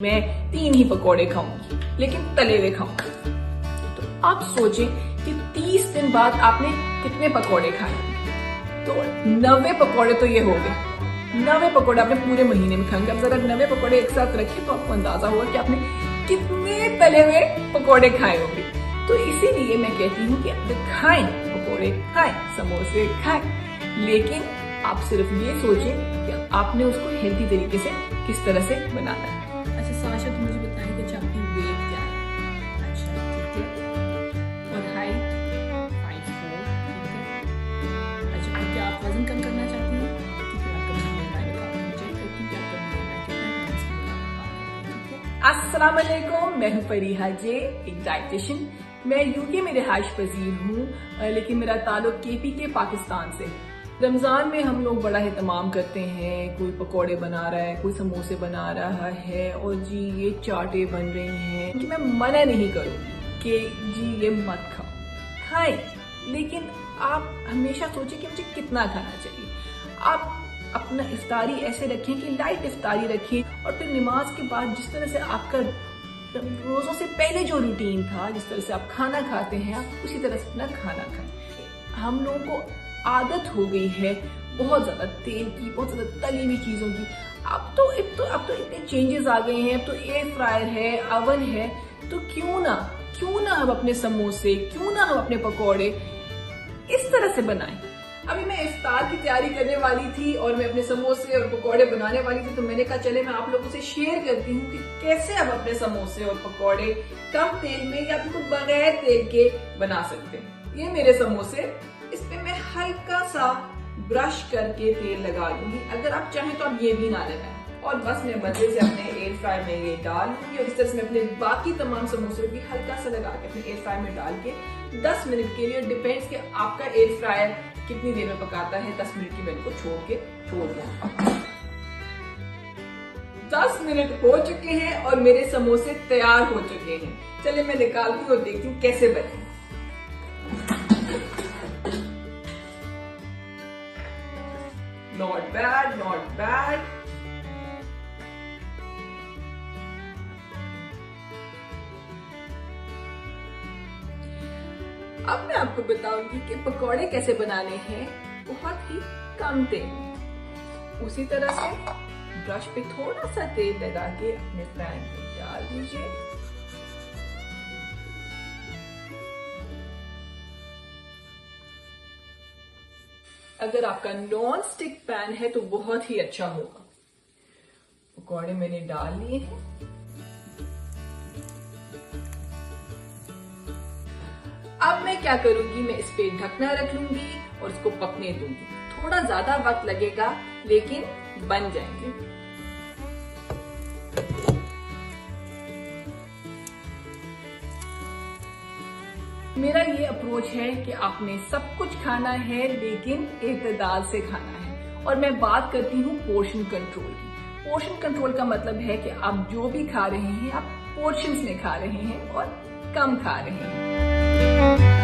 मैं 3 ही पकौड़े खाऊंगी, लेकिन तले हुए खाऊंगी। तो आप सोचें कि 30 दिन बाद आपने कितने पकौड़े खाए? तो 90 पकौड़े तो ये हो गए। 90 पकौड़े आपने पूरे महीने में खाएंगे। अब जरा 90 पकौड़े एक साथ रखें तो आपको अंदाजा होगा कि आपने कितने तले हुए पकौड़े खाए होंगे। तो इसीलिए मैं कहती हूँ कि खाएं पकौड़े, खाएं समोसे, खाएं, लेकिन आप सिर्फ ये सोचें कि आपने उसको हेल्दी तरीके से किस तरह से बनाना है। अच्छा साशा, तुम मुझे बताएं कि आपकी वेट क्या है? अच्छा ठीक है। और हाइट 5'4", ठीक है। अच्छा, और क्या आप वजन कम करना चाहती हैं? ठीक है, आपका BMI चेक करती हूँ कि आपका BMI कितना है, ठीक है। अस्सलाम वालेकुम, मैं हूँ फरीहा जे, एक डाइटिशियन। मैं यूके में रिहाइश पजीर हूँ, लेकिन मेरा ताल्लुक KP के पाकिस्तान से। रमजान में हम लोग बड़ा एहतमाम करते हैं, कोई पकोड़े बना रहा है, कोई समोसे बना रहा है, और जी ये चाटें बन रही हैं कि मैं मना नहीं करूँगी कि जी ये मत खाओ, खाएं, लेकिन आप हमेशा सोचें कि मुझे कितना खाना चाहिए। आप अपना इफ्तारी ऐसे रखें कि लाइट इफ्तारी रखें, और फिर नमाज के बाद जिस तरह से आपका रोजों से पहले जो रूटीन था, जिस तरह से आप खाना खाते हैं, आप उसी तरह से अपना खाना खाएं। हम लोगों को आदत हो गई है बहुत ज्यादा तेल की, बहुत ज्यादा तली हुई चीजों की। अब तो इतने चेंजेस आ गए हैं। अब तो एयर फ्रायर है, अवन है, तो क्यों ना हम अपने समोसे, क्यों ना हम अपने पकौड़े इस तरह से बनाएं। अभी मैं इफ्तार की तैयारी करने वाली थी और मैं अपने समोसे और पकौड़े बनाने वाली थी, तो मैंने कहा चले मैं आप लोगों से शेयर करती हूँ कि कैसे आप अपने समोसे और पकौड़े कम तेल में या फिर बगैर तेल के बना सकते हैं। ये मेरे समोसे, इस पे मैं हल्का सा ब्रश करके तेल लगा लूंगी। अगर आप चाहें तो आप ये भी ना लगाएं, और बस मैं मजे से अपने एयर फ्रायर में ये डाल लूंगी, और इस तरह से मैं अपने बाकी तमाम समोसे भी हल्का सा लगा के अपने एयर फ्रायर में डाल के 10 मिनट के लिए, डिपेंड्स कि आपका एयर फ्रायर कितनी देर में पकाता है, 10 मिनट की मैं इनको छोड़ दूंगा। 10 मिनट हो चुके हैं और मेरे समोसे तैयार हो चुके हैं। चलिए मैं निकालती हूँ और देखती हूँ कैसे बने। Not bad, not bad. अब मैं आपको बताऊंगी कि पकौड़े कैसे बनाने हैं बहुत ही कम तेल में। उसी तरह से ब्रश पे थोड़ा सा तेल लगा के अपने पैन में डाल दीजिए। अगर आपका नॉन स्टिक पैन है तो बहुत ही अच्छा होगा। पकौड़े मैंने डाल लिए हैं। अब मैं क्या करूंगी, मैं इस पे ढकना रख लूंगी और इसको पकने दूंगी। थोड़ा ज्यादा वक्त लगेगा लेकिन बन जाएंगे। मेरा ये अप्रोच है कि आपने सब कुछ खाना है लेकिन एतदाल से खाना है। और मैं बात करती हूँ पोर्शन कंट्रोल की। पोर्शन कंट्रोल का मतलब है कि आप जो भी खा रहे हैं आप पोर्शंस में खा रहे हैं और कम खा रहे हैं।